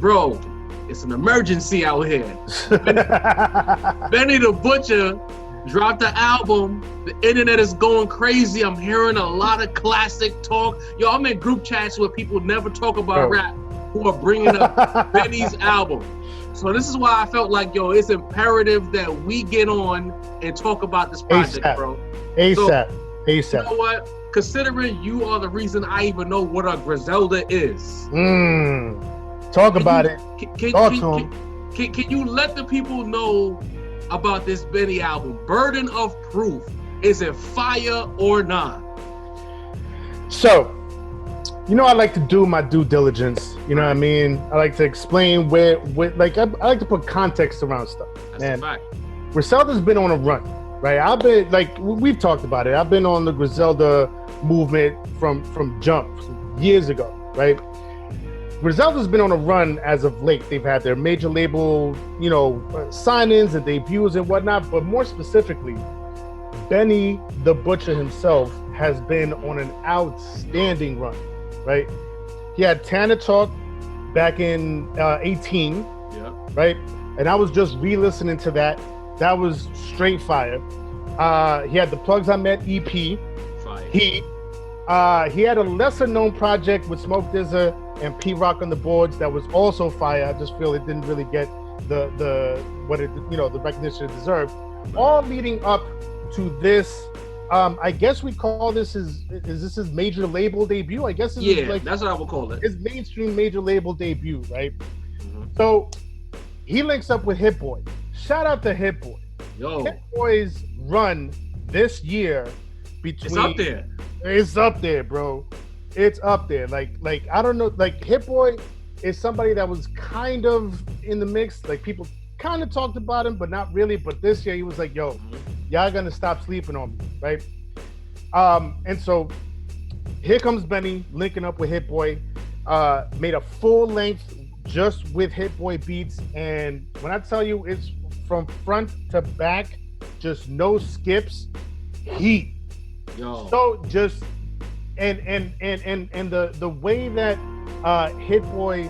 bro, it's an emergency out here. Benny the Butcher dropped the album. The internet is going crazy. I'm hearing a lot of classic talk. Yo, I'm in group chats where people never talk about rap who are bringing up Benny's album. So this is why I felt like, yo, it's imperative that we get on and talk about this project, bro. ASAP. You know what? Considering you are the reason I even know what a Griselda is. Talk about it. Can you let the people know about this Benny album? Burden of Proof. Is it fire or not? So, you know, I like to do my due diligence. You know what I mean? I like to explain where like, I like to put context around stuff. That's a fact. Griselda's been on a run, right? I've been, like, we've talked about it. I've been on the Griselda movement from jump years ago, right? Griselda's been on a run as of late. They've had their major label, you know, sign-ins and debuts and whatnot, but more specifically, Benny the Butcher himself has been on an outstanding run, right? He had Tana Talk back in 18, right? And I was just re-listening to that. That was straight fire. He had the Plugs I Met EP. Fire. He had a lesser-known project with Smoke Dizza and P-Rock on the boards that was also fire. I just feel it didn't really get the recognition it deserved. All leading up to this. I guess we call this is this his major label debut? I guess this is like, that's what I would call it. His mainstream major label debut, right? So he links up with Hit Boy. Shout out to Hit Boy. Yo, Hit Boy's run this year between it's up there. It's up there, bro. It's up there. Like I don't know. Like Hit Boy is somebody that was kind of in the mix. Like people kind of talked about him, but not really. But this year he was like, "Yo, y'all gonna stop sleeping on me, right?" And so here comes Benny linking up with Hit Boy. Made a full length just with Hit Boy beats, and when I tell you it's from front to back, just no skips, heat. Yo. So just and the way that Hit Boy,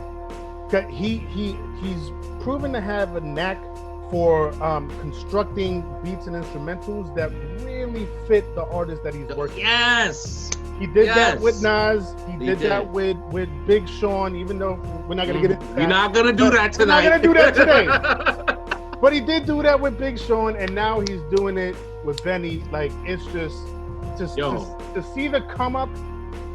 he's proven to have a knack for constructing beats and instrumentals that really fit the artist that he's working. Yes. He did that with Nas. He did that with Big Sean, even though we're not going to get into that. We're not going to do that tonight. We're not going to do that today. But he did do that with Big Sean, and now he's doing it with Benny. Like, it's just to see the come up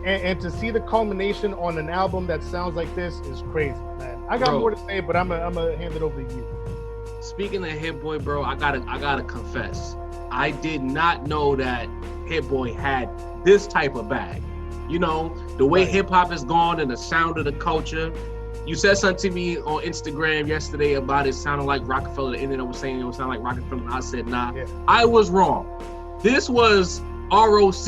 and to see the culmination on an album that sounds like this is crazy, man. I got more to say, but I'm gonna hand it over to you. Speaking of Hit Boy, bro, I gotta confess, I did not know that Hit Boy had this type of bag. You know, the way hip hop is gone and the sound of the culture. You said something to me on Instagram yesterday about it sounding like Rockefeller. The internet was saying it would sound like Rockefeller. And I said, nah, I was wrong. This was ROC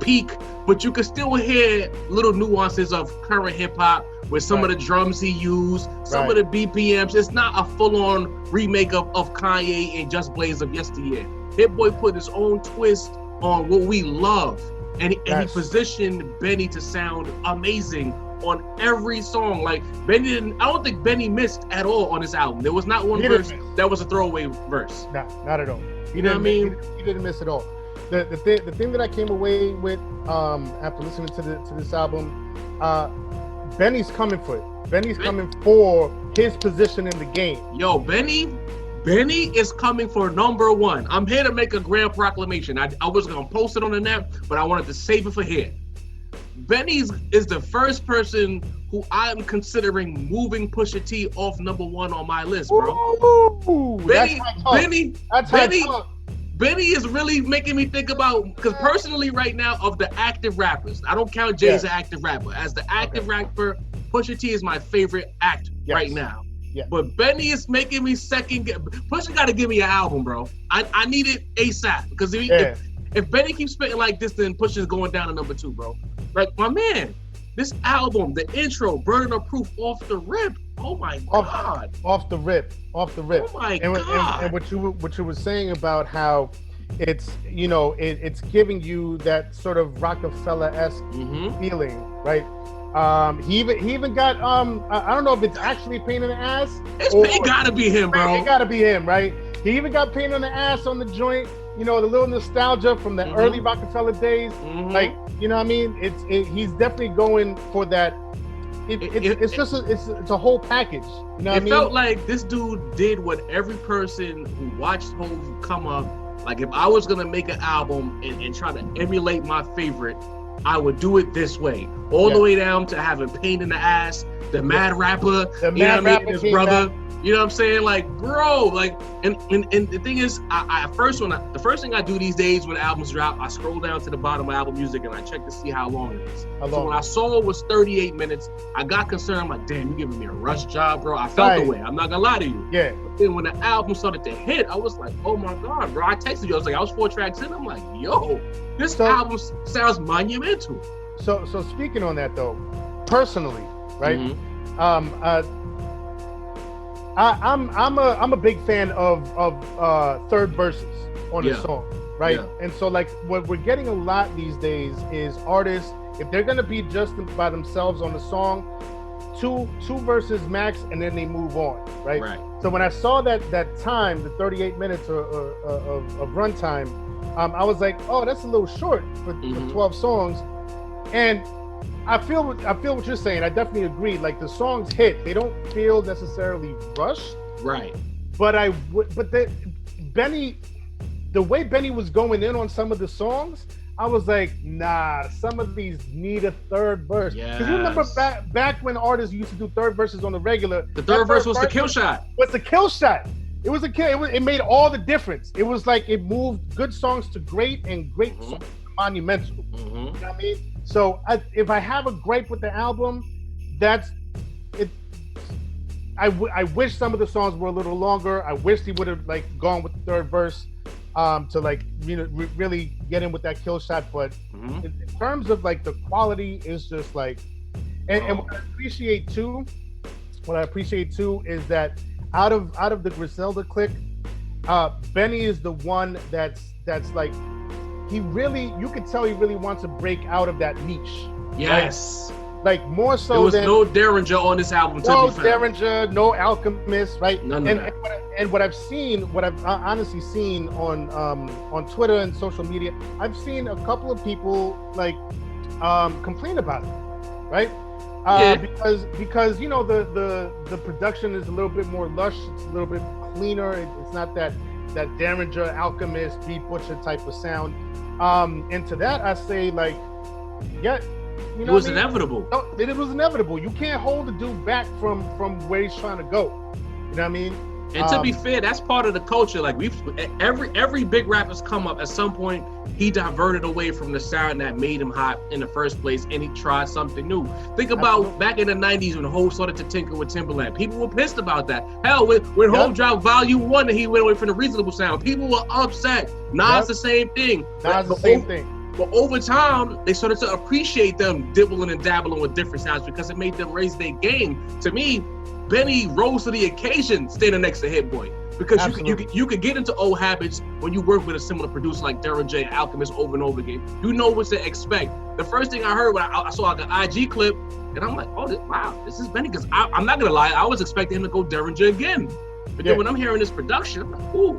peak, but you could still hear little nuances of current hip hop with some of the drums he used, some of the BPMs. It's not a full-on remake of Kanye and Just Blaze of yesteryear. Hit Boy put his own twist on what we love, and he positioned Benny to sound amazing on every song. Like I don't think Benny missed at all on this album. There was not one verse that was a throwaway verse. Nah, not at all. You know what I mean? He didn't miss at all. The thing that I came away with after listening to this album, Benny's coming for it. Benny's coming for his position in the game. Yo, Benny is coming for number one. I'm here to make a grand proclamation. I was gonna post it on the net, but I wanted to save it for here. Benny is the first person who I'm considering moving Pusha T off number one on my list, bro. Ooh, Benny is really making me think about, because personally right now, of the active rappers, I don't count Jay as an active rapper. As the active rapper, Pusha T is my favorite act right now. Yeah. But Benny is making me second. Pusha got to give me an album, bro. I need it ASAP, because if Benny keeps spitting like this, then Pusha's going down to number two, bro. Like, my man, this album, the intro, Burden of Proof, off the rip. Oh my God. Off the rip. Oh my God. And what you were saying about how it's, you know, it's giving you that sort of Rockefeller-esque feeling, right? He even got I don't know if it's actually Pain in the Ass. It gotta be him, bro. It gotta be him, right? He even got Pain in the Ass on the joint. You know, the little nostalgia from the early Rockefeller days. Like, you know what I mean? He's definitely going for that. It's a whole package. You know what I mean? It felt like this dude did what every person who watched Hov come up. Like, if I was gonna make an album and try to emulate my favorite, I would do it this way, all the way down to having Pain in the Ass, the Mad Rapper, his brother. You know what I'm saying? Like, bro, like, and the thing is, the first thing I do these days when albums drop, I scroll down to the bottom of Apple Music and I check to see how long it is. So when I saw it was 38 minutes, I got concerned. I'm like, damn, you giving me a rush job, bro. I felt the way. I'm not gonna lie to you. Yeah. But then when the album started to hit, I was like, oh my God, bro. I texted you. I was like, I was 4 tracks in. I'm like, yo, this album sounds monumental. So speaking on that though, personally, right? I'm a big fan of third verses on a song, right? Yeah. And so like what we're getting a lot these days is artists, if they're gonna be just by themselves on the song, two verses max, and then they move on, right? So when I saw that time, the 38 minutes of runtime, I was like, oh, that's a little short for 12 songs, and I feel what you're saying. I definitely agree. Like, the songs hit, they don't feel necessarily rushed. Right. But Benny, the way Benny was going in on some of the songs, I was like, nah, some of these need a third verse. Yeah. Because you remember back when artists used to do third verses on the regular. The third verse was the kill shot. Was the kill shot. It was a kill. It made all the difference. It was like it moved good songs to great and great songs to monumental. You know what I mean? So if I have a gripe with the album, that's it. I wish some of the songs were a little longer. I wish he would have like gone with the third verse to like really get in with that kill shot. But in terms of like the quality, is just like, and what I appreciate too is that out of the Griselda clique, Benny is the one that's like. You could tell he really wants to break out of that niche. Yes. Right? Like more so there was no Derringer on this album. No Derringer, no Alchemist, right? None of that. And what I've honestly seen on Twitter and social media, I've seen a couple of people like complain about it, right? Because you know the production is a little bit more lush, it's a little bit cleaner. It's not that Derringer, Alchemist, Beat Butcher type of sound. And to that I say, like, yeah, you know, it was inevitable. It was inevitable. You can't hold the dude back from where he's trying to go. You know what I mean? And to be fair, that's part of the culture. Like, every big rapper's come up at some point. He diverted away from the sound that made him hot in the first place, and he tried something new. Think about back in the 90s when Hov started to tinker with Timberland. People were pissed about that. Hell, when Hov dropped Volume 1 and he went away from the reasonable sound, people were upset. Nas the same thing. Nas the same thing. But over time, they started to appreciate them dibbling and dabbling with different sounds because it made them raise their game. To me, Benny rose to the occasion standing next to Hit Boy. Because you could get into old habits when you work with a similar producer like Derringer and Alchemist over and over again. You know what to expect. The first thing I heard when I saw like an IG clip, and I'm like, oh, wow, this is Benny. Because I'm not going to lie, I was expecting him to go Derringer again. But then when I'm hearing this production, I'm like, ooh.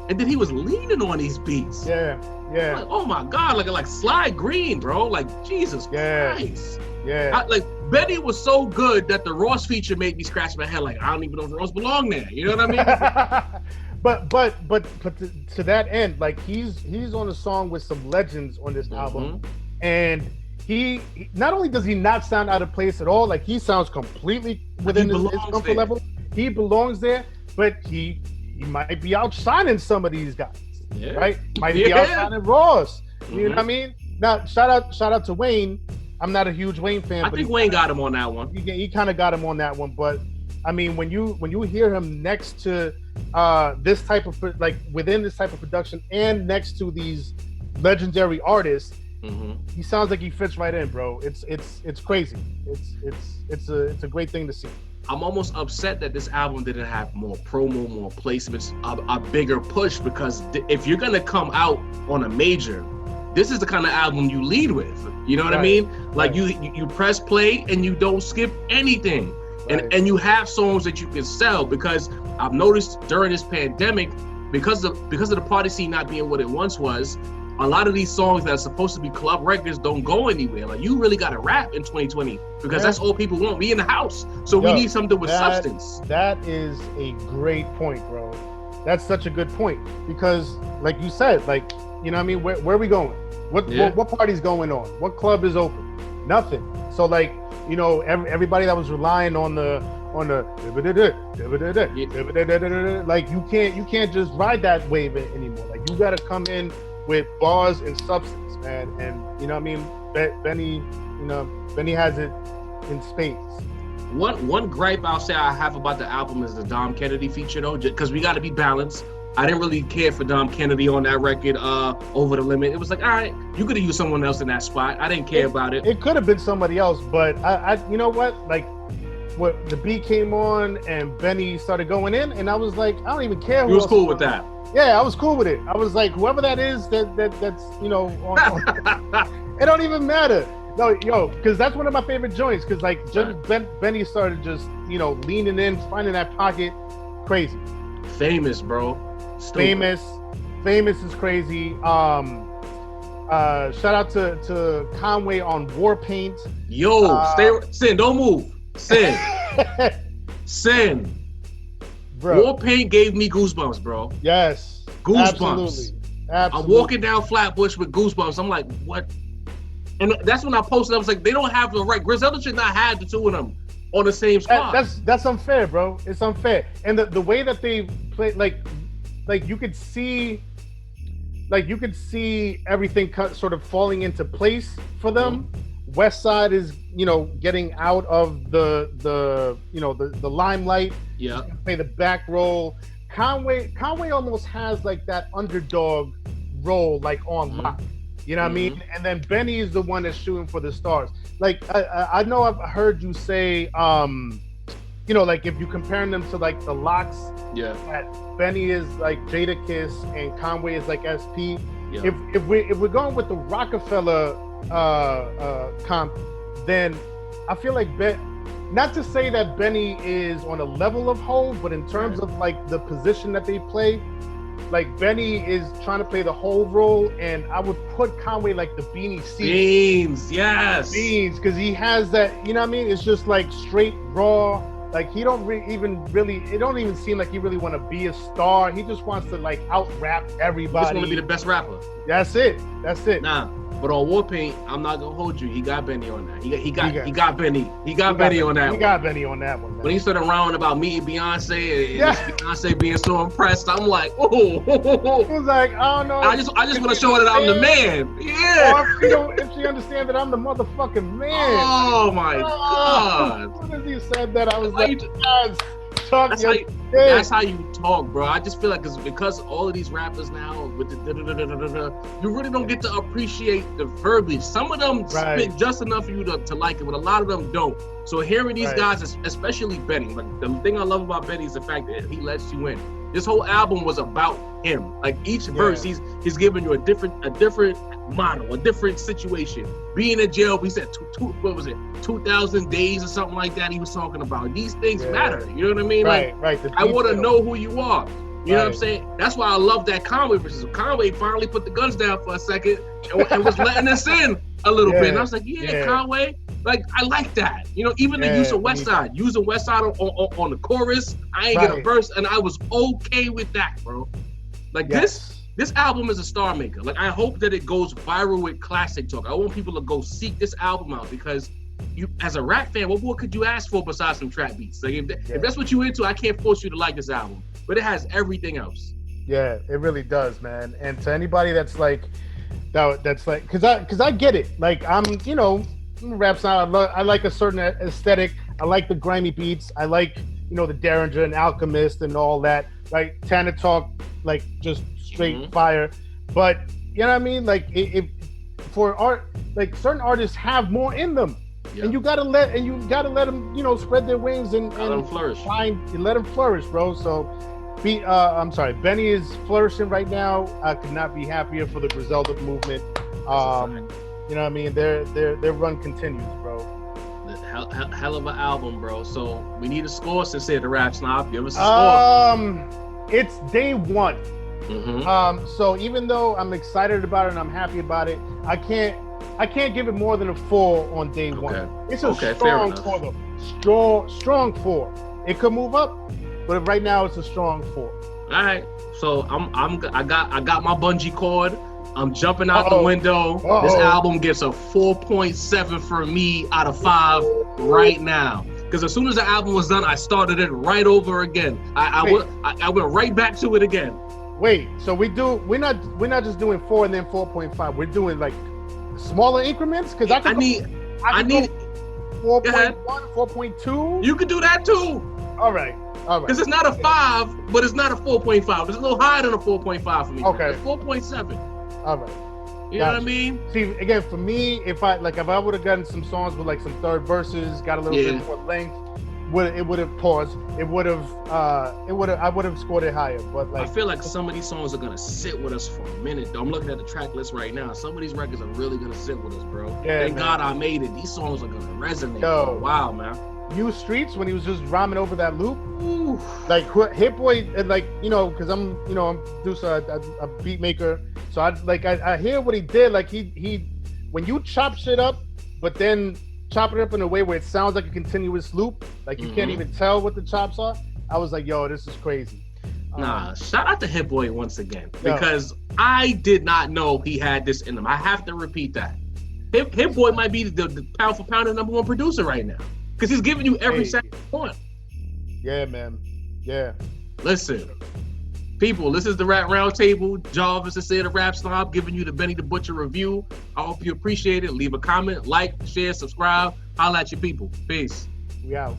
And then he was leaning on these beats. Yeah. I'm like, oh my God, like Sly Green, bro. Like, Jesus Christ. Yeah. Like, Benny was so good that the Ross feature made me scratch my head. Like, I don't even know if Ross belonged there. You know what I mean? but to that end, like, he's on a song with some legends on this album, and he not only does he not sound out of place at all, like he sounds completely within his comfort level. He belongs there, but he might be outshining some of these guys. Yeah. Right? Might be outshining Ross. You know what I mean? Now, shout out to Wayne. I'm not a huge Wayne fan. I think Wayne got him on that one. He kind of got him on that one, but I mean, when you hear him next to this type of, like, within this type of production and next to these legendary artists, he sounds like he fits right in, bro. It's crazy. It's a great thing to see. I'm almost upset that this album didn't have more promo, more placements, a bigger push, because if you're gonna come out on a major, this is the kind of album you lead with. You know what I mean? Like you press play and you don't skip anything. And you have songs that you can sell, because I've noticed during this pandemic, because of the party scene not being what it once was, a lot of these songs that are supposed to be club records don't go anywhere. Like, you really got to rap in 2020, because that's all people want. We in the house, so we need something with substance. That is a great point, bro. That's such a good point, because like you said, like, you know what I mean? Where are we going? What party's going on? What club is open? Nothing. So like, you know, everybody that was relying on the like, you can't just ride that wave anymore. Like, you got to come in with bars and substance, man. And you know what I mean? Benny has it in spades. One gripe I'll say I have about the album is the Dom Kennedy feature, though, because we got to be balanced. I didn't really care for Dom Kennedy on that record, Over the Limit. It was like, all right, you could have used someone else in that spot. I didn't care about it. It could have been somebody else, but I you know what? Like, what the beat came on and Benny started going in, and I was like, I don't even care. You was cool with that? Yeah, I was cool with it. I was like, whoever that is, that's you know, it don't even matter. No, because that's one of my favorite joints. Because like, Benny started just, you know, leaning in, finding that pocket, crazy. Famous, bro. Stupid. Famous is crazy. Shout out to Conway on War Paint. Yo, Sin, don't move. Sin. Bro. War Paint gave me goosebumps, bro. Yes. Goosebumps. Absolutely. I'm walking down Flatbush with goosebumps. I'm like, what? And that's when I posted. I was like, they don't have the right. Griselda should not have the two of them on the same spot. That's unfair, bro. It's unfair. And the way that they play, like you could see everything sort of falling into place for them. Mm-hmm. West Side is, you know, getting out of the limelight. Yeah. Play the back role. Conway almost has like that underdog role, like on lock. You know what I mean? And then Benny is the one that's shooting for the stars. Like, I know I've heard you say, you know, like, if you comparing them to like the Locks, that Benny is like Jadakiss and Conway is like SP. Yeah. If we're going with the Rockefeller comp, then I feel like not to say that Benny is on a level of Hov, but in terms of like the position that they play, like Benny is trying to play the whole role, and I would put Conway like the Beanie C. Beans, yes. Beans, because he has that, you know what I mean? It's just like straight raw. Like, he don't it don't even seem like he really want to be a star. He just wants to like out rap everybody. He just want to be the best rapper. That's it. Nah. But on War Paint, I'm not gonna hold you. He got Benny on that. He got Benny. He got Benny on that one. He got Benny on that one. Man. When he started around about meeting Beyonce and Beyonce being so impressed, I'm like, oh. He was like, I don't know. I just want to show her that I'm the man. Yeah. Or if she understands that I'm the motherfucking man. Oh my God. As soon as he said that, I was that's how you talk, bro. I just feel like it's because all of these rappers now with the you really don't get to appreciate the verbiage. Some of them spit just enough for you to like it, but a lot of them don't. So hearing these guys, especially Benny, like the thing I love about Benny is the fact that he lets you in. This whole album was about him. Like each verse, he's giving you a different model, a different situation. Being in jail, we said, what was it, 2,000 days or something like that he was talking about. These things matter, you know what I mean? Right. I want to know who you are. You know what I'm saying? That's why I love that Conway versus Conway finally put the guns down for a second and was letting us in a little bit. And I was like, Conway, like, I like that. You know, even the use of West Side on the chorus, I ain't get a verse, and I was okay with that, bro. Like, this album is a star maker. Like, I hope that it goes viral with Classic Talk. I want people to go seek this album out, because you, as a rap fan, what more could you ask for besides some trap beats? Like, if that's what you into, I can't force you to like this album, but it has everything else. Yeah, it really does, man. And to anybody that's like, because I get it. Like, I'm, you know, rap sound. I like a certain aesthetic. I like the grimy beats. I like, you know, the Derringer and Alchemist and all that. Like Tana Talk, like just straight fire. But you know what I mean? Like, if for art, like certain artists have more in them. Yep. And you gotta let them, you know, spread their wings and let them flourish. Let them flourish, bro. So, Benny is flourishing right now. I could not be happier for the Griselda movement. You know what I mean? Their run continues, bro. Hell of an album, bro. So we need a score, Cinsere the Rap Snob. Give us a score. It's day one. Mm-hmm. So even though I'm excited about it and I'm happy about it, I can't give it more than a 4 on day one. It's a strong 4 though. Strong 4. It could move up, but right now it's a strong 4. All right. So I got my bungee cord. I'm jumping out the window. This album gets a 4.7 for me out of 5 right now. Because as soon as the album was done, I started it right over again. I went right back to it again. Wait, so we're not just doing 4 and then 4.5. We're doing like smaller increments? Because I need 4.1, 4.2. You could do that too. All right. Because it's not a 5, but it's not a 4.5. It's a little higher than a 4.5 for me. Okay. It's 4.7. All right. You know what I mean? See, again, for me, if I would have gotten some songs with like some third verses, got a little bit more length, it would have paused. I would have scored it higher. But like, I feel like some of these songs are gonna sit with us for a minute. I'm looking at the track list right now. Some of these records are really gonna sit with us, bro. Yeah, Thank God I made it. These songs are gonna resonate for a while, man. New Streets, when he was just rhyming over that loop. Ooh. Like Hit Boy, and like, because I'm producer, a beat maker, so I hear what he did. Like he when you chop shit up, but then chop it up in a way where it sounds like a continuous loop, like you can't even tell what the chops are. I was like, yo, this is crazy. Shout out to Hit Boy once again, because I did not know he had this in him. I have to repeat that. Hit Boy might be the pound for pound #1 producer right now. Because he's giving you every second you want. Yeah, man. Yeah. Listen, people, this is the Rap Roundtable. Jarv is Cinsere the Rap Snob giving you the Benny the Butcher review. I hope you appreciate it. Leave a comment, like, share, subscribe. Holla at your people. Peace. We out.